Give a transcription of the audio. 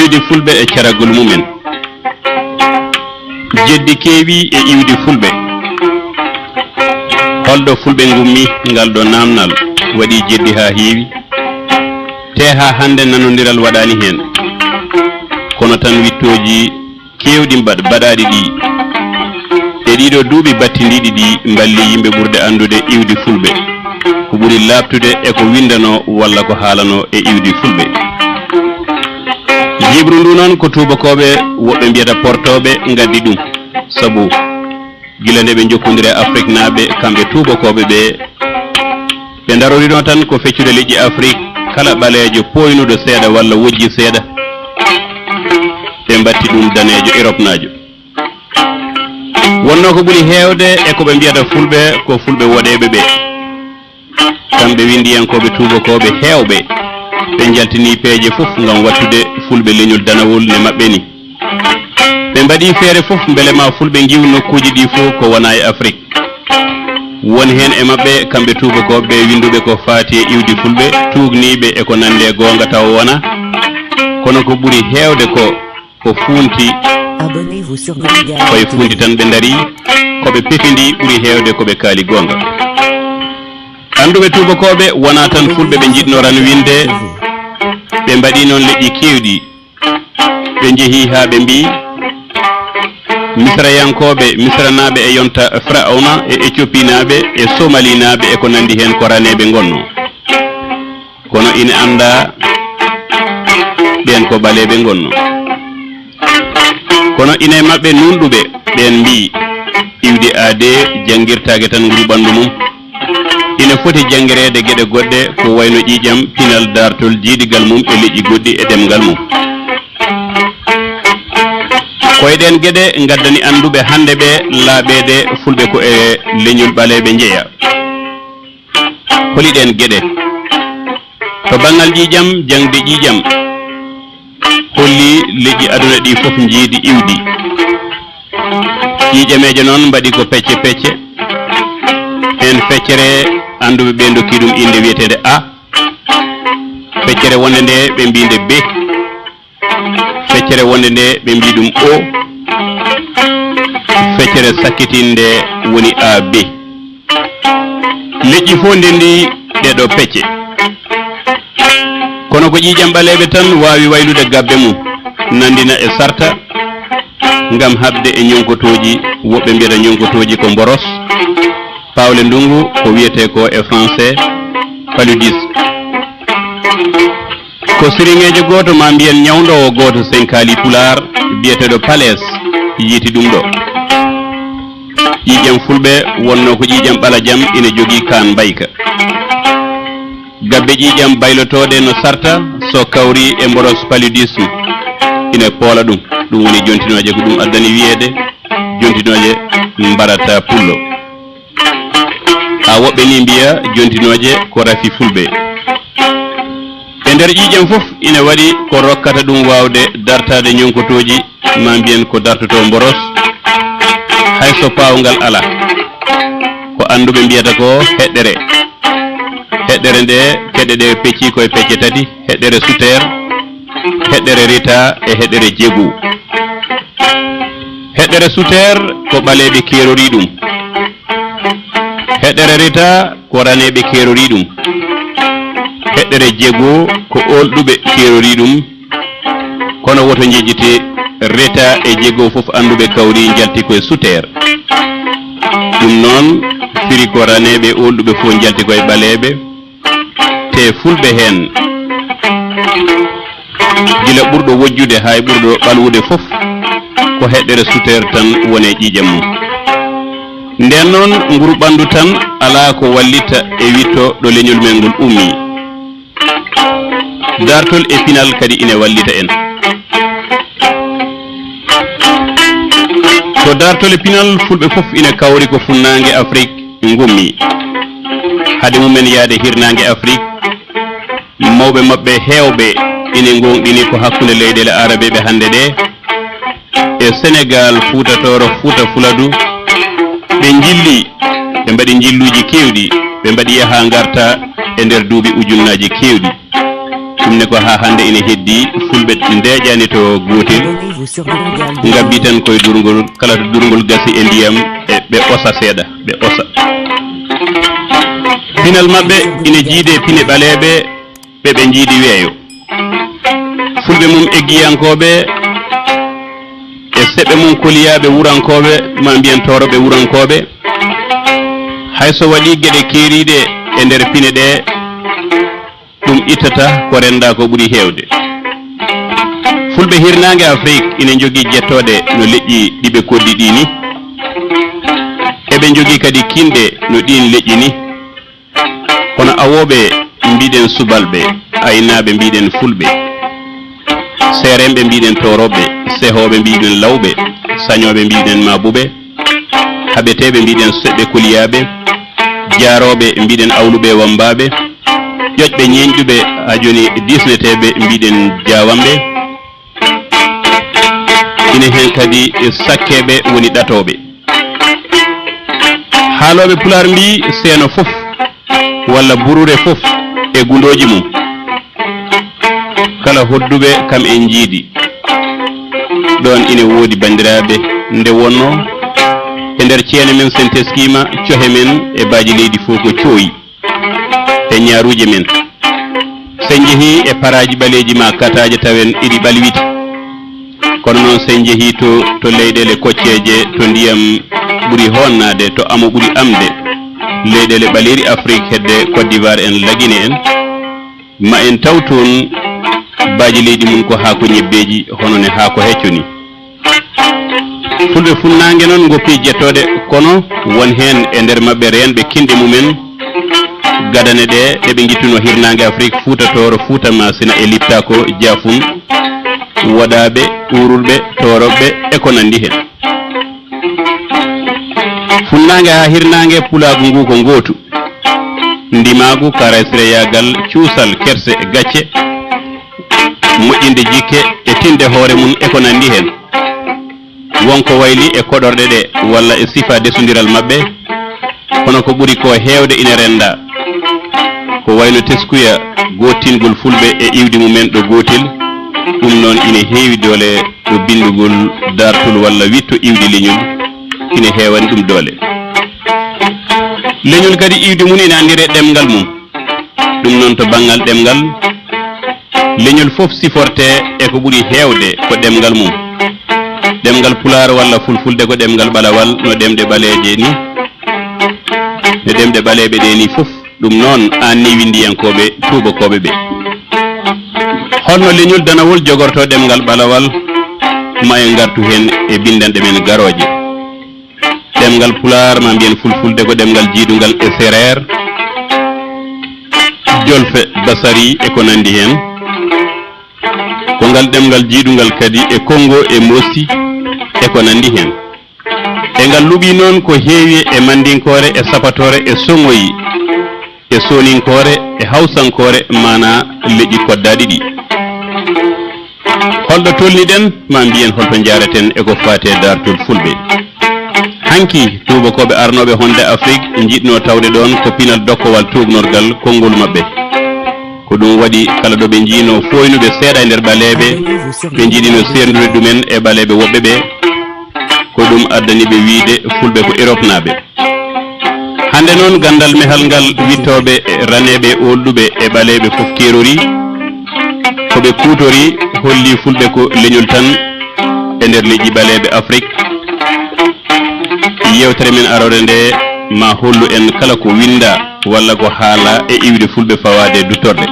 iwde fulɓe e caragol mumen jeddi keewi e iwde fulɓe holɗo fulɓe gummi ngal ɗo namnal waɗi jeddi ha heewi te ha hande nanodiral waɗani hen kono tan wittoji kewɗi baɗaɗi ɗi e ɗiɗo duuɓi battidiɗi ɗi balli yimɓe ɓurde andude iwdi fulɓe ko ɓuri labtude e ko windano walla ko haalano e iwdi fulɓe jibru ndu noon ko tubakoɓe woɓɓe mbiyata portoɓe gaddi ɗum saabu gila nde ɓe jokkodiri afrique naaɓe kamɓe tubakoɓe ɓe darorino tan ko feccude leƴƴi afrique kala ɓalejo poynuɗo seeɗa walla wojji seeɗa ɓe batti ɗum danejo europe najo wonno ko ɓuri heewde e ko ɓe mbiyata fulɓe ko fulɓe woɗeɓe ɓe kamɓe windiyankoɓe tubakoɓe heewɓe ɓe jaltini peeje fof gam wattude fulɓe leñol danawol ne maɓɓe ni ɓe mbaɗi feere fof beele ma fulɓe giw nokkuji ɗi fof ko wona e afrique woni hen e maɓɓe kamɓe tubakoɓe winduɓe ko faati e iwdi fulɓe tugniɓe e ko nande gonga taw wona kono ko ɓuri heewde ko funti koye funti tan ɓe daari koɓe pefidi ɓuri heewde koɓe kaali gonga anduɓe tubakoɓe wona tan fulɓe ɓe jiɗnoran winde ɓe mbaɗi noon leƴƴi kewɗi ɓe jeehi ha ɓe mbi misrayankoɓe misranaɓe e yonta pharaona e éthiopie naɓe e somali naɓe e ko nandi hen ko raneɓe gonno kono ina anda ɓen ko ɓaleɓe gonno kono ina mabɓe nunɗuɓe ɓen mbi iwde aade jangguirtake tan nguru ɓandu mum ina foti jangguirede gueɗe goɗɗe ko wayno ƴiƴam pinal dartol jiidigal mum e leƴƴi goɗɗi e ɗemgal mum koyɗen gueɗe gaddani anduɓe hande ɓe laaɓede fulɓe ko e leñol ɓaleɓe jeeya holiɗen gueɗe to banggal ƴiƴam jangde ƴiƴam holli leƴƴi aduna ɗi foof jiidi iwdi ƴiƴameje noon mbaɗi ko pecce pecce hen feccere anduɓe ɓe dokki ɗum inde wiyetede a feccere wonde nde ɓe mbinde b feccere wonde nde ɓe mbi ɗum o feccere sakkitinde woni a b leƴƴi fof ndendi ɗeɗo pecce kono ko ƴiƴam ɓaleɓe tan wawi waylude gabbe mum nandina e sarta gam habde e ñonkotoji woɓɓe mbiyata ñonkotoji ko boros pawle ndungu ko wiyete ko e français paludisme ko siriŋeje goto ma mbiyen ñawdowo goto senkali pular biyeteɗo pales yiiti ɗum ɗo ƴiƴam fulɓe wonno ko ƴiƴam ɓala jam ina jogui kan mbayka gabbe ƴiƴam baylotoɗe no sarta so kawri e mboros paludisme ina poola ɗum ɗum woni jontinoje ko ɗum addani wiyede jontinoje mbarata pullo ha woɓɓe ni mbiya jontinoje ko rafi fulɓe e nder ƴiƴam fof ina waɗi ko rokkata ɗum wawde dartade ñonkotoji ma mbiyen ko dartoto mboros hayso pawgal ala ko anduɓe mbiyata ko heɗɗere heɗɗere nde keɗe ɗe pecci koye pecce tati heɗɗere suter heɗɗere rita e heɗɗere jeegu heɗɗere suter ko ɓaleɓe kerori ɗum heɗɗere rita ko raneɓe kerori ɗum heɗɗere jeego ko olɗuɓe kerori ɗum kono woto jejjite reta e jeego fof anduɓe kawri jalti koye suter ɗum noon firi ko raneɓe olɗuɓe fof jalti koye ɓaleɓe te fulɓe hen gila ɓurɗo wojjude hay ɓurɗo ɓalwude fof ko heɗɗere suter tan wone ƴiƴam mum nden noon nguru ɓandu tan ala ko wallita e witto ɗo leñol men ngol ummi dartol e pinal kadi ina wallita en to dartol e pinal fulɓe fof ina kawri ko funnangue afrique gummi haade mumen yaade hirnangue afrique mawɓe mabɓe hewɓe ina gonɗini ko hakkude leyɗele arabeɓe hande ɗe e sénégal fuutatoro fuuta fuladu ɓe jilli ɓe mbaɗi jilluji kewɗi ɓe mbaɗi yaha garta e nder duuɓi ujunnaji kewɗi ɗum ne ko ha hande ine heddi fulɓe ndeƴani to gotel ngabbi tan koye durgol kala to durgol gasi e ndiyam ɓe osa seeɗa ɓe osa pinal mabɓe ine jiide pine ɓaleɓe ɓe jiidi weeyo fulɓe mum eggiyankoɓe e seɓɓe mum koliyaɓe wurankoɓe ma mbiyen toroɓe wurankoɓe hayso waɗi gueɗe keeriɗe e nder pine ɗe ɗum ittata ko renda ko ɓuuri hewde fulɓe hirnangue Afrique ina jogui jettoɗe no leƴƴi ɗiɓe koddi ɗi ni eɓe jogui kadi kinɗe no ɗin leƴƴi ni kono awoɓe mbiɗen subalɓe aynaɓe mbiɗen fulɓe seeremɓe mbiɗen toroɓe sehoɓe mbiɗen lawɓe sañoɓe mbiɗen mabuɓe haɓeteɓe mbiɗen seɓɓe koliyaɓe jaaroɓe mbiɗen awluɓe wambaɓe ƴoƴɓe ñeñƴuɓe ha joni disneteɓe mbiɗen jawamɓe ine hen kadi sakkeɓe woni ɗatoɓe haaloɓe pular mbi seeno foof walla burure foof e gundoji mum kala hodduɓe kam en jiidi ɗon ine woodi bandiraɓe nde wonno e nder ceene men sen teskima cohe men e baaji leydi fof ko cooyi e ñaaruji men sen jeehi e paraji ɓaleji ma kataje tawen iɗi ɓalwita kono noon sen jeehi to leyɗele kocceje to ndiyam ɓuuri honnade to amo ɓuuri amde leyɗele ɓaleri Afrique hedde Côte d'Ivoire en Laguine en ma en taw toon baaji leydi mum ko haako ñebbeji hono ne haako hecco ni fulɓe funnague noon goppi jettode kono won hen e nder mabɓe renɓe kinde mumen gadane ɗe ɗeɓe guittuno hirnague Afrique fuutatoro fuutama sina e littako jafum waɗaɓe urulɓe toroɓe e ko nandi hen funnague ha hirnague pulagu ngu ko gootu ndimagu karasreyagal cuusal kerse e gacce moƴƴinde jikke e tinde hoore mum e ko nandi hen wonko wayli e koɗorɗe ɗe walla e sifa desodiral mabɓe kono ko ɓuuri ko hewde ina renda ko wayno teskuya gotingol fulɓe e iwdi mumen ɗo gotel ɗum noon ine heewi doole ɗo bindugol dartul walla witto iwdi leñol ine heewani ɗum doole leñol kadi iwdi mum ina andire ɗemgal mum ɗum noon to banggal ɗemgal leñol fof siforte e ko ɓuuri heewde ko ɗemgal mum ɗemgal pular walla fulfulde ko ɗemgal ɓalawal no ɗemɗe ɓaleje ni no ɗemɗe ɓaleɓe ɗe ni fof ɗum noon an ni windiyankoɓe tubakoɓe ɓe holno leñol danawol jogorto ɗemgal ɓalawal ma en gartu hen e bindanɗe men garoje ɗemgal pular ma mbiyen fulfulde ko ɗemgal jiidugal e séréer jolfe basari e ko nandi hen ko ngal ɗemgal jiidugal kadi e Congo e Mossi e ko nandi hen e ngal luɓi noon ko heewi e mandinkore e sapatore e soŋoyi e soninkore e hawsankore mana leƴƴi koddaɗi ɗi holɗo tolniɗen ma mbiyen holto jareten eko fate dartol fulɓe hanki tubakoɓe arnoɓe honde Afrique jiɗno tawde ɗon ko pinal dokkowal tubnorgal konngol mabɓe ko ɗum waɗi kala ɗo ɓe jiino foynuɓe seeɗa e nder ɓaleɓe ɓe jiiɗino serdude ɗumen e ɓaleɓe woɓɓe ɓe ko ɗum addani ɓe wiide fulɓe ko Europe naɓe hande noon gandal mehal ngal wittoɓe raneɓe olɗuɓe e ɓaleɓe fof kerori koɓe kutori holli fulɓe ko leñol tan e nder leƴƴi ɓaleɓe Afrique yewtere men arore nde ma hollu en kala ko winda walla ko haala e iwde fulɓe fawade duttorde